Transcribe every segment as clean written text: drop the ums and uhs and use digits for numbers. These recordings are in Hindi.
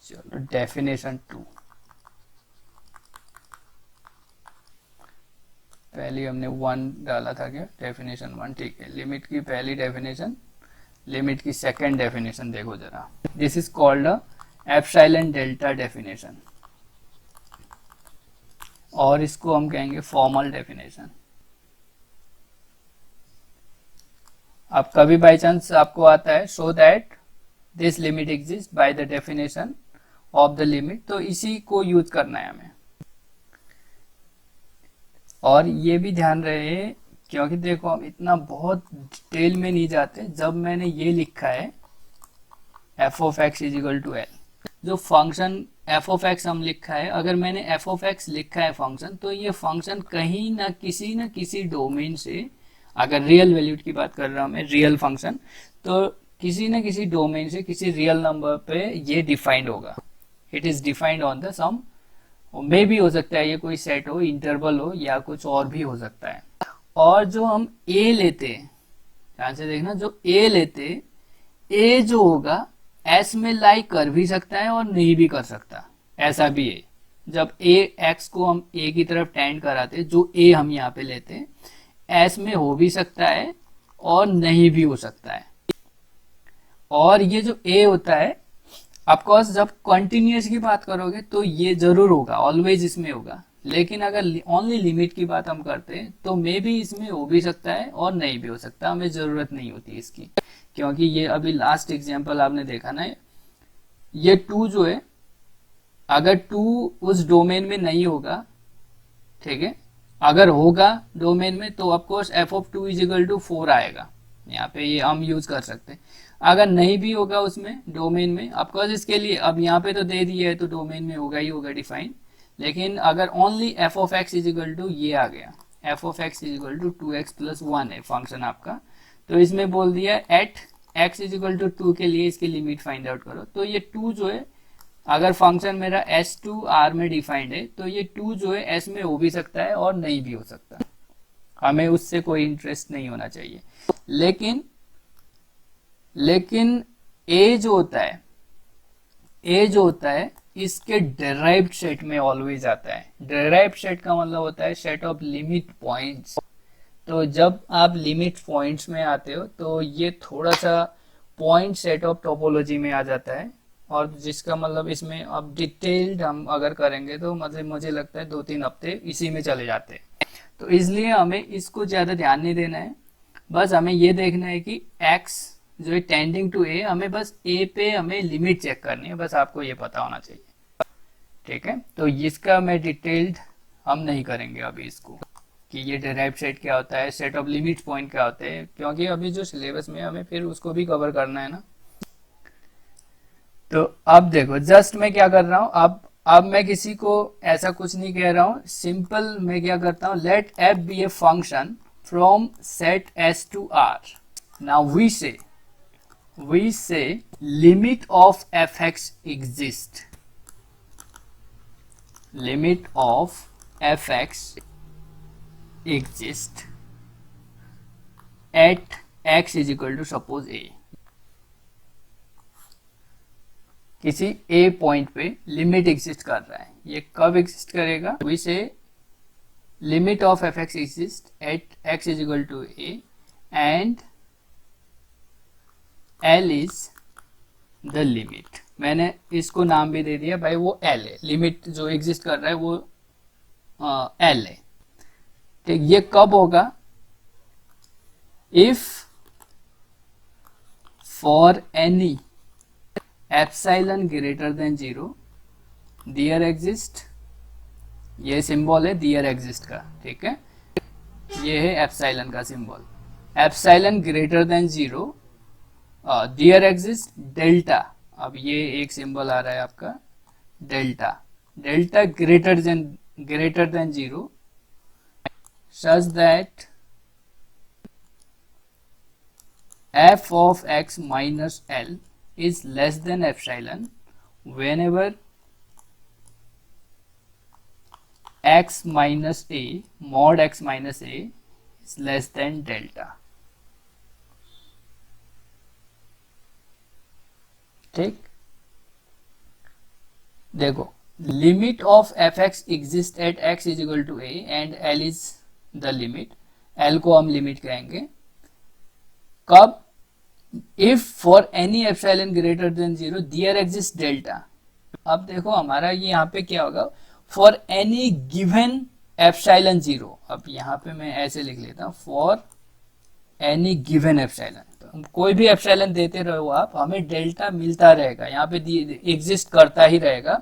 चलो डेफिनेशन 2, पहली हमने 1 डाला था क्या, डेफिनेशन 1, ठीक है। लिमिट की पहली डेफिनेशन, लिमिट की सेकंड डेफिनेशन देखो जरा। This is called a epsilon delta definition, और इसको हम कहेंगे फॉर्मल डेफिनेशन। अब कभी बाई चांस आपको आता है show that this limit exist by the definition of the limit, तो इसी को यूज करना है हमें। और ये भी ध्यान रहे, क्योंकि देखो हम इतना बहुत डिटेल में नहीं जाते। जब मैंने ये लिखा है f of x is equal to L, जो फंक्शन एफ ऑफ एक्स हम लिखा है, अगर मैंने एफ ऑफ एक्स लिखा है फंक्शन, तो ये फंक्शन कहीं ना किसी डोमेन से, अगर रियल वैल्यू की बात कर रहा हूं मैं, रियल फंक्शन, तो किसी न किसी डोमेन से किसी रियल नंबर पे ये डिफाइंड होगा। It is defined on the sum, मे भी हो सकता है ये कोई सेट हो, इंटरवल हो, या कुछ और भी हो सकता है। और जो हम ए लेते, ध्यान से देखना, जो ए लेते, ए जो होगा एस में लाई कर भी सकता है और नहीं भी कर सकता, ऐसा भी है। जब ए एक्स को हम ए की तरफ टेंड कराते, जो ए हम यहाँ पे लेते, एस में हो भी सकता है और नहीं भी हो सकता है। और ये जो ए होता है, ऑफकोर्स जब कंटिन्यूअस की बात करोगे तो ये जरूर होगा, ऑलवेज इसमें होगा। लेकिन अगर ओनली लिमिट की बात हम करते हैं, तो मे भी इसमें हो भी सकता है और नहीं भी हो सकता, हमें जरूरत नहीं होती इसकी। क्योंकि ये अभी लास्ट एग्जांपल आपने देखा ना, ये 2 जो है, अगर 2 उस डोमेन में नहीं होगा, ठीक है, अगर होगा डोमेन में तो of course f of 2 is equal to 4 आएगा, यहाँ पे ये हम यूज कर सकते हैं। अगर नहीं भी होगा उसमें डोमेन में, ऑफकोर्स इसके लिए अब यहाँ पे तो दे दिया है तो डोमेन में होगा ही होगा डिफाइन। लेकिन अगर only f of x is equal to ये आ गया, f of x is equal to 2x plus 1 है फंक्शन आपका, तो इसमें बोल दिया at x is equal to 2 के लिए इसकी लिमिट फाइंड आउट करो। तो ये 2 जो है, अगर फंक्शन मेरा S2R में डिफाइंड है, तो ये 2 जो है S में हो भी सकता है और नहीं भी हो सकता, हमें उससे कोई इंटरेस्ट नहीं होना चाहिए। लेकिन ए जो होता है, ए जो होता है इसके डेराइव्ड सेट में ऑलवेज आता है। डेराइव्ड सेट का मतलब होता है सेट ऑफ लिमिट पॉइंट्स। तो जब आप लिमिट पॉइंट्स में आते हो तो ये थोड़ा सा पॉइंट सेट ऑफ टोपोलॉजी में आ जाता है, और जिसका मतलब इसमें अब डिटेल्ड हम अगर करेंगे तो मतलब मुझे लगता है 2-3 हफ्ते इसी में चले जाते हैं। तो इसलिए हमें इसको ज़्यादा ध्यान नहीं देना है, बस हमें ये देखना है कि x जो है टेंडिंग टू ए, हमें बस ए पे हमें लिमिट चेक करनी है, बस आपको ये पता होना चाहिए, ठीक है। तो इसका मैं डिटेल्ड हम नहीं करेंगे अभी इसको, कि ये डेराइव्ड सेट क्या होता है, सेट ऑफ लिमिट पॉइंट क्या होते हैं, क्योंकि अभी जो सिलेबस में हमें फिर उसको भी कवर करना है ना। तो अब देखो, जस्ट मैं क्या कर रहा हूं, अब मैं किसी को ऐसा कुछ नहीं कह रहा हूं, सिंपल मैं क्या करता हूं, let f be a function from set S to R. Now we say limit of f x exist, limit of f x exist at x is equal to suppose a. किसी ए पॉइंट पे लिमिट एग्जिस्ट कर रहा है, ये कब एग्जिस्ट करेगा, we say limit of f x exist at x is equal to a and L is the limit. मैंने इसको नाम भी दे दिया भाई, वो एल है, लिमिट जो एग्जिस्ट कर रहा है वो एल है, ठीक। ये कब होगा, if for any epsilon greater than 0 there exist, ये सिंबल है देयर एग्जिस्ट का, ठीक है, ये है एप्सिलॉन का symbol. Epsilon greater than 0 there exist delta, अब ये एक सिंबल आ रहा है आपका delta, delta greater than 0 such that f of x minus L is less than epsilon whenever x minus a mod x minus a is less than delta, ठीक। देखो, limit of f x exist at x is equal to a and L is the limit, L को हम लिमिट कहेंगे कब, if for any epsilon greater than zero there exist delta. अब देखो हमारा ये यहाँ पे क्या होगा, for any given epsilon zero, अब यहाँ पे मैं ऐसे लिख लेता हूँ, फॉर एनी गिवन एप्सिलॉन, तो कोई भी एप्सिलॉन देते रहो आप, हमें डेल्टा मिलता रहेगा, यहाँ पे एग्जिस्ट करता ही रहेगा,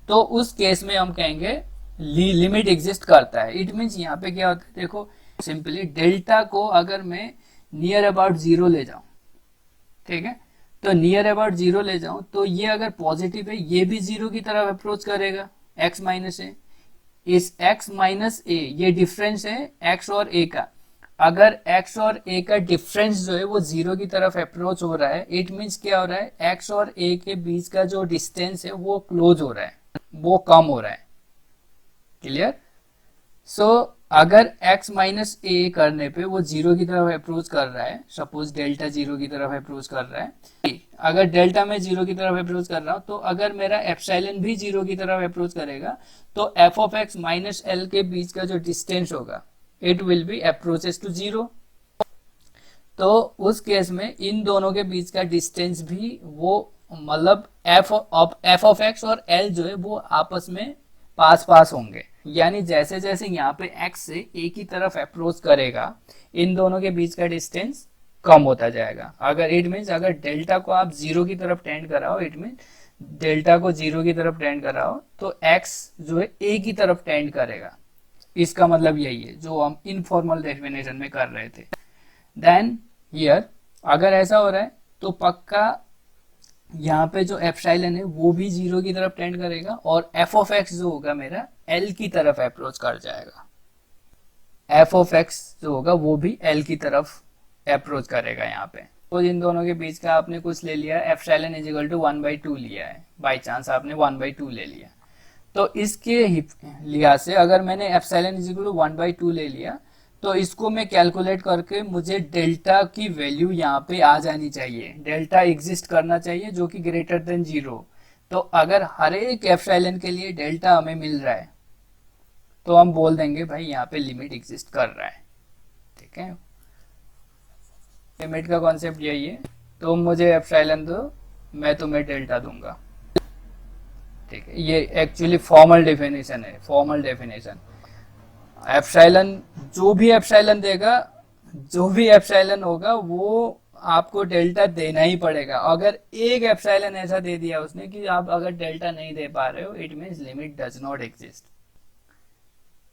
तो उस केस में हम कहेंगे लिमिट एग्जिस्ट करता है। इट मीन्स यहाँ पे क्या होता है, देखो सिंपली डेल्टा को अगर मैं नियर अबाउट जीरो ले जाऊं, ठीक है, तो नियर अबाउट जीरो ले जाऊं तो ये अगर पॉजिटिव है ये भी जीरो की तरफ अप्रोच करेगा, x माइनस ए, इस x माइनस ए ये डिफरेंस है x और a का, अगर x और a का डिफरेंस जो है वो जीरो की तरफ अप्रोच हो रहा है, इट मीन्स क्या हो रहा है, x और a के बीच का जो डिस्टेंस है वो क्लोज हो रहा है, वो कम हो रहा है। क्लियर? सो अगर x माइनस ए करने पे वो जीरो की तरफ अप्रोच कर रहा है, सपोज डेल्टा जीरो की तरफ अप्रोच कर रहा है, अगर डेल्टा में जीरो की तरफ अप्रोच कर रहा हूं, तो अगर मेरा एप्सिलॉन भी जीरो की तरफ अप्रोच करेगा तो f of x minus L के बीच का जो डिस्टेंस होगा it will be approaches to zero. तो उस केस में इन दोनों के बीच का डिस्टेंस भी वो मतलब एफ ऑफ एक्स और एल जो है वो आपस में पास पास होंगे, यानी जैसे जैसे यहाँ पे x से a की तरफ अप्रोच करेगा इन दोनों के बीच का डिस्टेंस कम होता जाएगा। अगर इट मीन्स अगर डेल्टा को आप जीरो की तरफ टेंड कराओ, इट मीन्स डेल्टा को जीरो की तरफ टेंड कराओ तो x जो है a की तरफ टेंड करेगा, इसका मतलब यही है जो हम इनफॉर्मल डेफिनेशन में कर रहे थे। देन हियर अगर ऐसा हो रहा है तो पक्का यहाँ पे जो एप्सिलॉन है वो भी जीरो की तरफ टेंड करेगा और एफ ऑफ एक्स जो होगा मेरा एल की तरफ अप्रोच कर जाएगा, एफ ऑफ एक्स जो होगा वो भी एल की तरफ अप्रोच करेगा यहाँ पे। तो इन दोनों के बीच का आपने कुछ ले लिया, एप्सिलॉन इज इक्वल टू 1/2 लिया है, बाई चांस आपने 1/2 ले लिया, तो इसके लिहाज से अगर मैंने एप्सिलॉन इज इक्वल टू 1/2 ले लिया तो इसको मैं कैलकुलेट करके मुझे डेल्टा की वैल्यू यहाँ पे आ जानी चाहिए, डेल्टा एग्जिस्ट करना चाहिए जो कि ग्रेटर देन जीरो। तो अगर हर एक एप्सिलॉन के लिए डेल्टा हमें मिल रहा है तो हम बोल देंगे भाई यहाँ पे लिमिट एग्जिस्ट कर रहा है। ठीक है, लिमिट का कॉन्सेप्ट यही है, तुम मुझे एप्सिलॉन दो मैं तुम्हें डेल्टा दूंगा। ठीक है, ये एक्चुअली फॉर्मल डेफिनेशन है, फॉर्मल डेफिनेशन। एप्सिलॉन जो भी एप्सिलॉन देगा, जो भी एप्सिलॉन होगा वो आपको डेल्टा देना ही पड़ेगा। अगर एक एप्सिलॉन ऐसा दे दिया उसने कि आप अगर डेल्टा नहीं दे पा रहे हो, it means limit does not exist.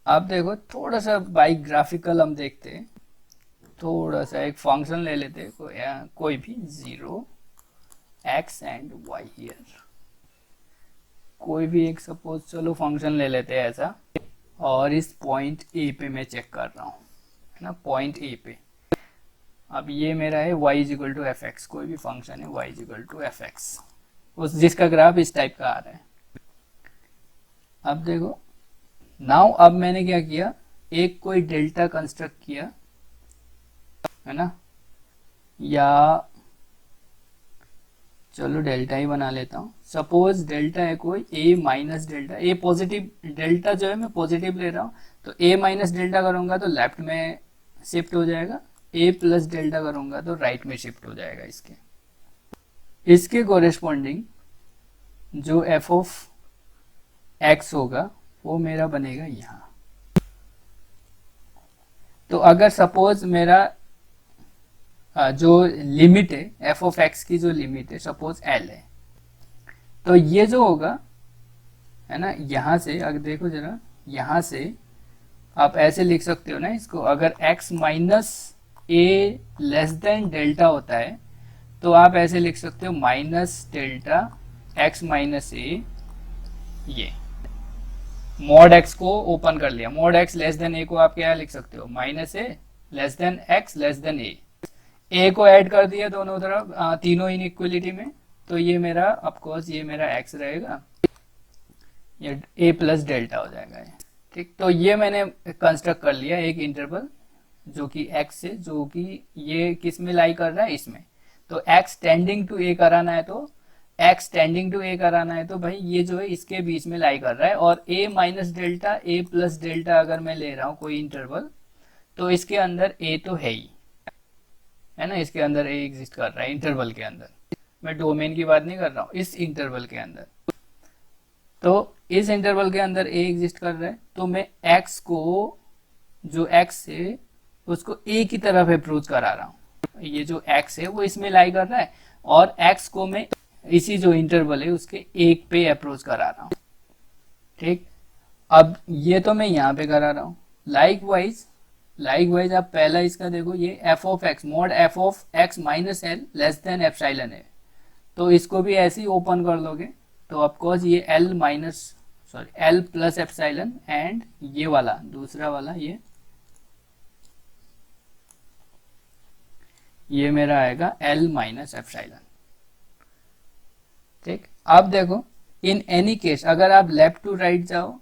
अब देखो थोड़ा सा बाई ग्राफिकल हम देखते हैं, थोड़ा सा एक फंक्शन ले लेते हैं कोई भी 0 x एंड y हियर, कोई भी एक सपोज चलो फंक्शन ले लेते हैं ऐसा, और इस पॉइंट ए पे मैं चेक कर रहा हूँ, है ना, पॉइंट ए पे। अब ये मेरा है y is equal to f x, कोई भी फंक्शन है y is equal to f x, उस जिसका ग्राफ इस टाइप का आ रहा है। अब देखो नाउ, अब मैंने क्या किया, एक कोई डेल्टा कंस्ट्रक्ट किया, है ना, या चलो डेल्टा ही बना लेता हूँ। सपोज डेल्टा है कोई a minus delta, a positive, delta जो है मैं पॉजिटिव ले रहा हूँ, तो a माइनस डेल्टा करूंगा तो लेफ्ट में शिफ्ट हो जाएगा, a प्लस डेल्टा करूंगा तो राइट में शिफ्ट हो जाएगा। इसके कोरेस्पॉन्डिंग जो f ऑफ x होगा वो मेरा बनेगा यहाँ। तो अगर सपोज मेरा जो लिमिट है एफ ऑफ एक्स की, जो लिमिट है सपोज एल है, तो ये जो होगा, है ना, यहां से अगर देखो जरा, यहां से आप ऐसे लिख सकते हो ना इसको, अगर x minus a less than delta होता है तो आप ऐसे लिख सकते हो minus delta x minus a, ये मॉड x को ओपन कर लिया, mod x less than a को आप क्या लिख सकते हो, minus a less than x less than a को ऐड कर दिया दोनों तरफ, तीनों इनइक्वलिटी में, तो ये मेरा ऑफकोर्स ये मेरा x रहेगा, ये a प्लस डेल्टा हो जाएगा। ठीक, तो ये मैंने कंस्ट्रक्ट कर लिया एक इंटरवल जो कि x से, जो कि ये किस में लाई कर रहा है, इसमें, तो x टेंडिंग टू a कराना है तो एक्स टेंडिंग टू ए कराना है तो भाई ये जो है इसके बीच में लाई कर रहा है, और ए minus delta A plus delta अगर मैं ले रहा हूँ कोई इंटरवल, तो इसके अंदर ए तो है ही, है ना, इसके अंदर ए एग्जिस्ट कर रहा है इंटरवल के अंदर, मैं डोमेन की बात नहीं कर रहा हूँ, इस इंटरवल के अंदर। तो इस इंटरवल के अंदर ए एग्जिस्ट कर रहा है, तो मैं एक्स को, जो एक्स है उसको ए की तरफ अप्रोच करा रहा हूँ, ये जो एक्स है वो इसमें लाई कर रहा है, और एक्स को मैं इसी जो इंटरवल है उसके एक पे अप्रोच करा रहा हूँ, ठीक। अब ये तो मैं यहाँ पे करा रहा हूँ। लाइक वाइज आप पहला इसका देखो, ये F of x mod F of x minus L less than epsilon है, तो इसको भी ऐसे ही ओपन कर लोगे, तो ऑफकोर्स ये एल प्लस एप्सिलॉन, एंड ये वाला दूसरा वाला ये मेरा आएगा एल माइनस एप्सिलॉन, ठीक। अब देखो इन एनी केस अगर आप लेफ्ट टू राइट जाओ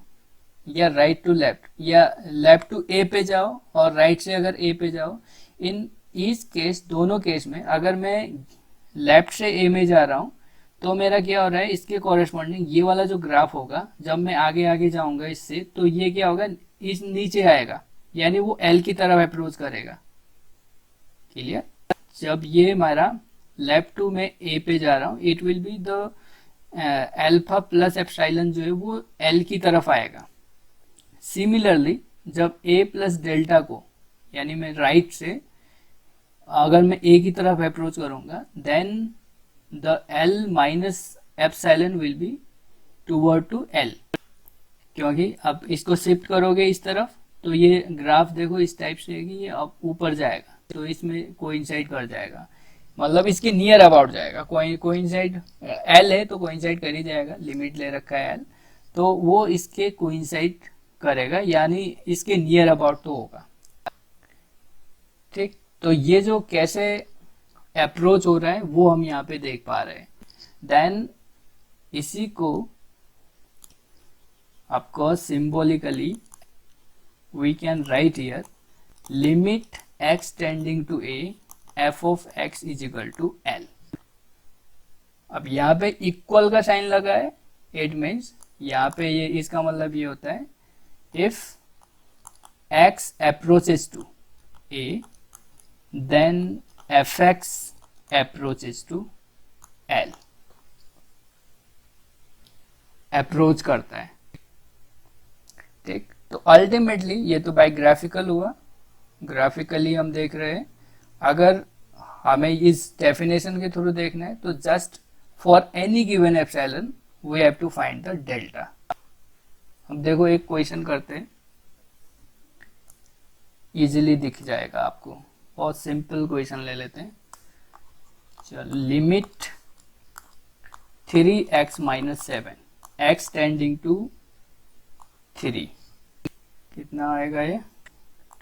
या राइट टू लेफ्ट या लेफ्ट टू ए पे जाओ और राइट से अगर ए पे जाओ, इन इस केस दोनों केस में अगर मैं लेफ्ट से ए में जा रहा हूं तो मेरा क्या हो रहा है, इसके कॉरेस्पॉन्डिंग ये वाला जो ग्राफ होगा, जब मैं आगे आगे जाऊंगा इससे, तो ये क्या होगा, इस नीचे आएगा, यानी वो एल की तरफ अप्रोच करेगा, क्लियर। जब ये हमारा लेफ्ट टू में ए पे जा रहा हूँ, it will be the alpha plus epsilon जो है वो एल की तरफ आएगा। सिमिलरली जब ए प्लस डेल्टा को, यानी मैं राइट से अगर मैं ए की तरफ अप्रोच करूंगा, then the L minus epsilon will be toward to L, क्योंकि अब इसको शिफ्ट करोगे इस तरफ तो ये ग्राफ देखो इस टाइप से है कि ये अब ऊपर जाएगा, तो इसमें कोइंसाइड कर जाएगा, मतलब इसके नियर अबाउट जाएगा, कोइंसाइड एल है तो कोइंसाइड कर ही जाएगा, लिमिट ले रखा है एल, तो वो इसके कोइंसाइड करेगा, यानी इसके नियर अबाउट तो होगा, ठीक। तो ये जो कैसे अप्रोच हो रहा है वो हम यहाँ पे देख पा रहे हैं। देन इसी को आपको symbolically we can write here limit x tending to a f of x is equal to L. अब यहाँ पे इक्वल का साइन लगा है, इट मीन्स यहाँ पे ये इसका मतलब ये होता है if x approaches to a then fx approaches to l, approach करता है, ठीक। तो अल्टीमेटली ये तो बाय ग्राफिकल हुआ, ग्राफिकली हम देख रहे हैं। अगर हमें इस डेफिनेशन के थ्रू देखना है तो just for any given epsilon we have to find the delta. अब देखो एक क्वेश्चन करते हैं, इजीली दिख जाएगा आपको, बहुत सिंपल क्वेश्चन ले लेते हैं। चलो, limit 3x minus 7 x tending to 3, कितना आएगा, ये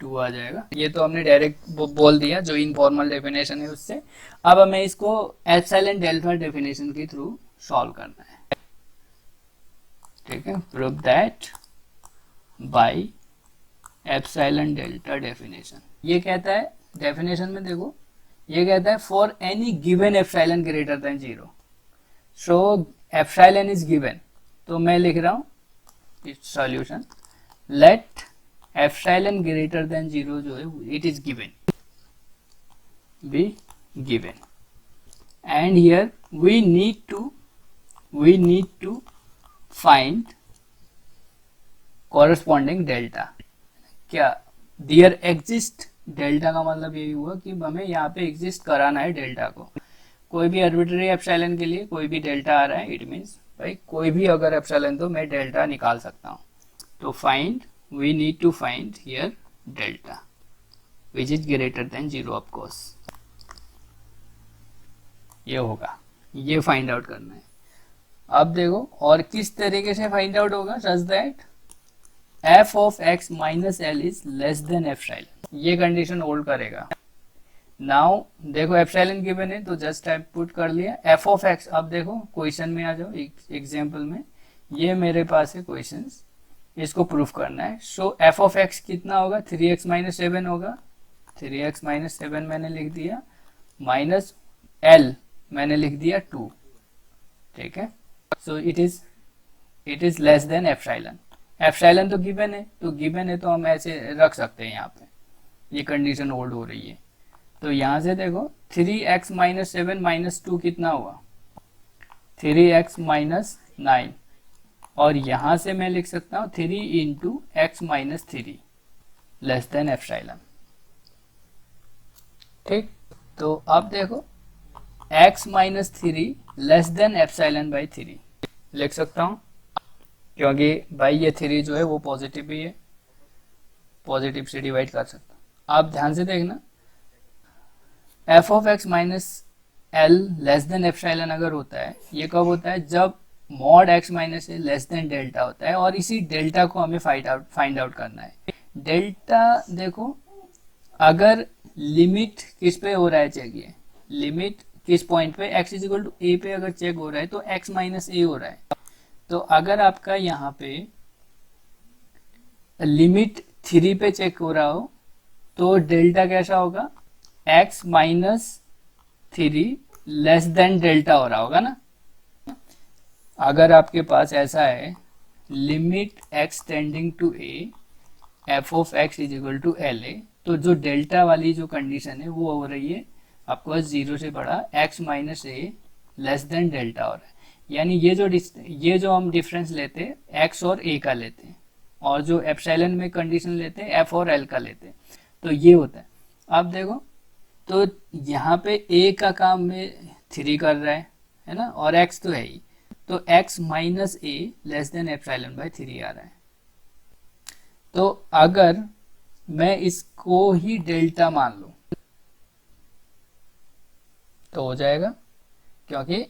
2 आ जाएगा। ये तो हमने डायरेक्ट बोल दिया जो इनफॉर्मल डेफिनेशन है उससे। अब हमें इसको एप्सिलॉन डेल्टा डेफिनेशन के थ्रू सॉल्व करना है, ठीक है। Prove that by epsilon delta definition. ये कहता है डेफिनेशन में देखो, ये कहता है for any given epsilon greater than 0, so epsilon is given, तो मैं लिख रहा हूं it's solution, let epsilon greater than 0 जो है it is given, be given, and here we need to find corresponding delta. क्या देयर एग्जिस्ट, डेल्टा का मतलब यही हुआ कि हमें यहाँ पे एग्जिस्ट कराना है डेल्टा को। कोई भी आर्बिट्रेरी एप्सिलॉन के लिए कोई भी डेल्टा आ रहा है, इट मीन्स भाई कोई भी अगर एप्सिलॉन तो मैं डेल्टा निकाल सकता हूँ। तो we need to find here delta which is greater than 0 of course, ये होगा, ये फाइंड आउट करना है। अब देखो और किस तरीके से फाइंड आउट होगा, such that f of x minus L is less than epsilon, ये कंडीशन होल्ड करेगा। नाउ देखो एप्सिलॉन गिवन है तो जस्ट टाइप पुट कर लिया f ऑफ x। अब देखो क्वेश्चन में आ जाओ, एग्जांपल में ये मेरे पास है क्वेश्चंस, इसको प्रूफ करना है। सो f ऑफ x कितना होगा, 3x माइनस 7 होगा, 3x माइनस 7 मैंने लिख दिया, माइनस l मैंने लिख दिया 2, ठीक है। So it is less than epsilon. Epsilon तो गिवन है, तो हम ऐसे रख सकते हैं यहाँ पे, ये कंडीशन होल्ड हो रही है। तो यहाँ से देखो 3x माइनस 7 माइनस 2 कितना हुआ, 3x माइनस 9, और यहाँ से मैं लिख सकता हूँ 3 into x minus 3 less then epsilon. ठीक, तो अब देखो x minus 3 less then epsilon by 3 लिख सकता हूँ, क्योंकि भाई ये 3 जो है वो पॉजिटिव ही है, पॉजिटिव से डिवाइड कर सकता हूँ। आप ध्यान से देखना, F of x minus L less than epsilon अगर होता है, ये कब होता है, जब mod x minus a less than delta होता है, और इसी डेल्टा को हमें फाइंड आउट करना है। डेल्टा देखो, अगर लिमिट किस पे हो रहा है चेक, ये लिमिट किस पॉइंट पे, x इज इक्वल टू ए पे अगर चेक हो रहा है तो x माइनस ए हो रहा है। तो अगर आपका यहाँ पे लिमिट 3 पे चेक हो रहा हो तो डेल्टा कैसा होगा, x minus 3 less than delta हो रहा होगा ना। अगर आपके पास ऐसा है limit x tending to a f of x is equal to L a, तो जो डेल्टा वाली जो कंडीशन है वो हो रही है आपको 0 से बड़ा x minus a less than delta हो रहा है। यानी ये जो हम डिफरेंस लेते हैं x और a का लेते हैं, और जो एप्सिलॉन में कंडीशन लेते हैं f और l का लेते हैं, तो ये होता है। अब देखो, तो यहाँ पे a का काम में 3 कर रहा है ना, और x तो है ही, तो x minus a less then epsilon by 3 आ रहा है। तो अगर मैं इसको ही डेल्टा मान लूं तो हो जाएगा, क्योंकि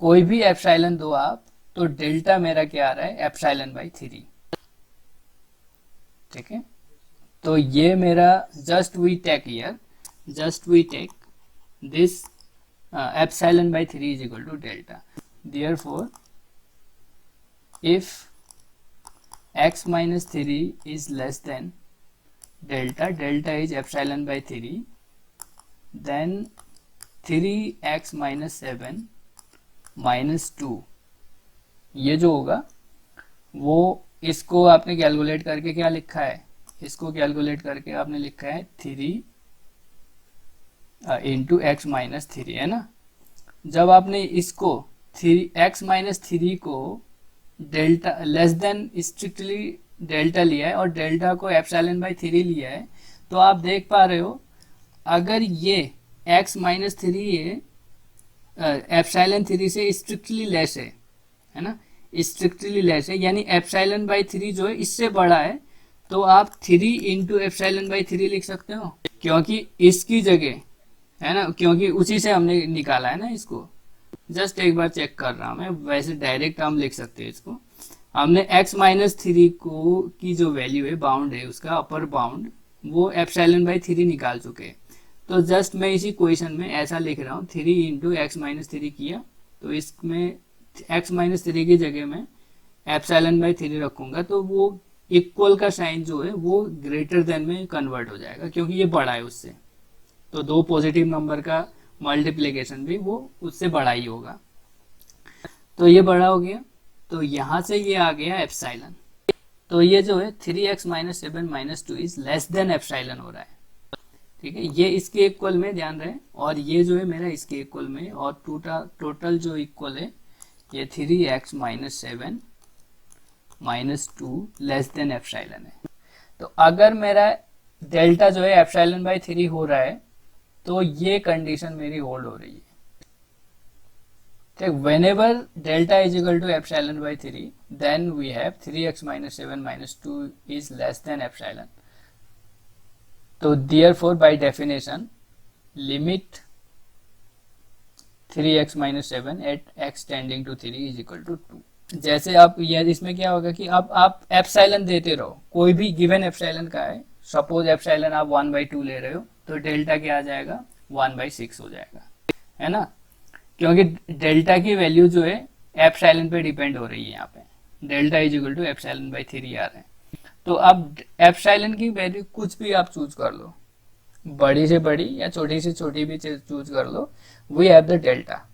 कोई भी एप्सिलॉन दो आप, तो डेल्टा मेरा क्या आ रहा है, एप्सिलॉन बाई 3। ठीक है, तो ये मेरा just we take this epsilon by 3 is equal to delta. Therefore if x minus 3 is less than delta is epsilon by 3, then 3x minus 7 minus 2, ये जो होगा वो, इसको आपने कैलकुलेट करके क्या लिखा है, इसको कैलकुलेट करके आपने लिखा है 3 इंटू एक्स माइनस 3, है ना। जब आपने इसको 3x माइनस 3 को delta less than strictly delta लिया है और डेल्टा को एप्सिलॉन बाई 3 लिया है, तो आप देख पा रहे हो अगर ये x माइनस 3 ये एप्सिलॉन 3 से स्ट्रिक्टली लेस है ना, स्ट्रिक्टली लेस है, यानी एप्सिलॉन बाई 3 जो है इससे बड़ा है, तो आप 3 इंटू एप्सिलॉन बाई 3 लिख सकते हो, क्योंकि इसकी जगह, है ना, क्योंकि उसी से हमने निकाला है ना इसको। जस्ट एक बार चेक कर रहा हूं मैं, वैसे डायरेक्ट हम लिख सकते हैं इसको। हमने x माइनस 3 को की जो वैल्यू है, बाउंड है उसका, अपर बाउंड, वो एप्सिलॉन बाई 3 निकाल चुके हैं। तो जस्ट मैं इसी क्वेश्चन में ऐसा लिख रहा हूँ, 3 इंटू एक्स माइनस 3 किया, तो इसमें x माइनस 3 की जगह में एप्सिलॉन बाई 3 रखूंगा, तो वो इक्वल का साइन जो है वो ग्रेटर देन में कन्वर्ट हो जाएगा, क्योंकि ये बड़ा है उससे। तो दो पॉजिटिव नंबर का मल्टीप्लिकेशन भी वो उससे बड़ा ही होगा, तो ये बड़ा हो गया, तो यहां से ये आ गया एप्सिलॉन। तो ये जो है 3x minus 7 minus 2 is less than epsilon हो रहा है। ठीक है, ये इसके इक्वल में, ध्यान रहे, और ये जो है मेरा इसके इक्वल में, और टोटल जो इक्वल है ये 3x minus 7 minus 2 less than epsilon है। तो अगर मेरा डेल्टा जो है एप्सिलॉन बाई 3 हो रहा है, तो ये कंडीशन मेरी होल्ड हो रही है। ठीक, whenever delta is equal to epsilon by 3, then we have 3x minus 7 minus 2 is less than epsilon. So therefore by definition limit 3x minus 7 at x tending to 3 is equal to 2. जैसे आप ये, इसमें क्या होगा कि अब आप एप्सिलॉन देते रहो, कोई भी गिवन एप्सिलॉन का है, सपोज एप्सिलॉन आप 1/2 ले रहे हो, तो डेल्टा क्या आ जाएगा, 1/6 हो जाएगा, है ना, क्योंकि डेल्टा की वैल्यू जो है एप्सिलॉन पे डिपेंड हो रही है। यहाँ पे delta is equal to epsilon by 3 आ रहा है। तो अब एप्सिलॉन की वैल्यू कुछ भी आप चूज कर लो, बड़ी से बड़ी या छोटी से छोटी भी चूज कर लो, we have the delta.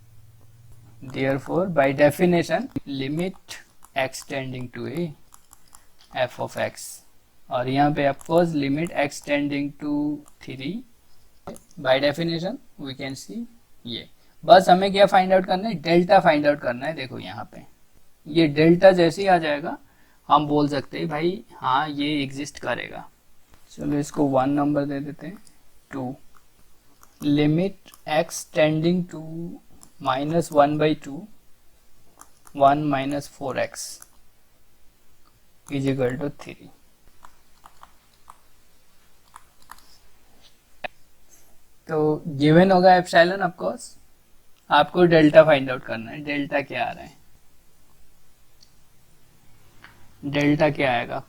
Therefore by definition limit x tending to a f of x, और यहाँ पे of course limit x tending to 3 by definition we can see ये। बस हमें क्या फाइंड आउट करना है, डेल्टा फाइंड आउट करना है। देखो यहाँ पे ये डेल्टा जैसे ही आ जाएगा हम बोल सकते हैं भाई हाँ ये एग्जिस्ट करेगा। चलो इसको 1 नंबर दे देते हैं, 2 limit x tending to -1/2 1 - 4x is equal to 3। तो गिवन होगा एप्सिलॉन, ऑफ कोर्स आपको डेल्टा फाइंड आउट करना है। डेल्टा क्या आ रहा है, डेल्टा क्या आएगा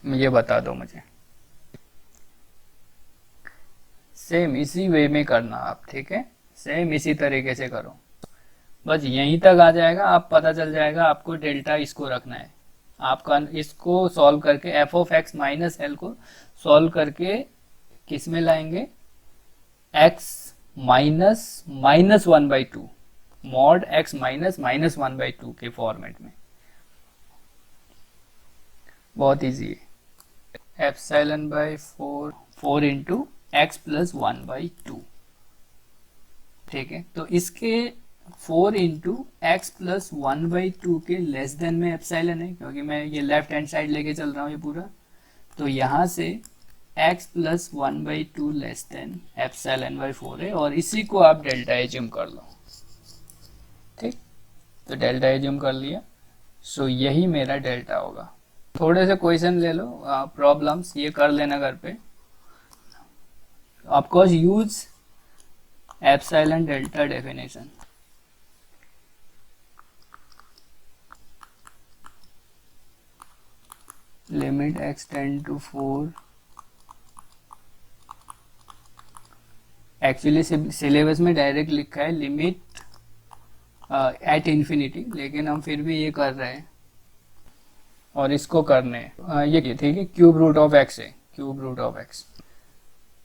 ये बता दो मुझे। सेम इसी वे में करना आप, ठीक है, सेम इसी तरीके से करो, बस यहीं तक आ जाएगा, आप पता चल जाएगा आपको डेल्टा इसको रखना है। आपका इसको सॉल्व करके F of x minus L को सॉल्व करके किस में लाएंगे, एक्स -(-1/2) मॉड एक्स -(-1/2) के फॉर्मेट में। बहुत इजी है, epsilon by 4 into x plus 1/2, ठीक है। तो इसके 4 इंटू एक्स प्लस 1/2 के लेस देन में एप्सिलॉन है, क्योंकि मैं ये लेफ्ट हैंड साइड लेके चल रहा हूँ ये पूरा। तो यहाँ से x plus 1/2 less than epsilon by 4 है, और इसी को आप डेल्टा एज्यूम कर लो, ठीक। तो डेल्टा एज्यूम कर लिया, सो यही मेरा डेल्टा होगा। थोड़े से क्वेश्चन ले लो, प्रॉब्लम्स ये कर लेना घर पे। Of course use epsilon delta definition. Limit x tend to 4, actually syllabus में डायरेक्ट लिखा है लिमिट एट इन्फिनिटी, लेकिन हम फिर भी ये कर रहे हैं और इसको करने ये ठीक है, क्यूब रूट ऑफ एक्स है, क्यूब रूट ऑफ एक्स।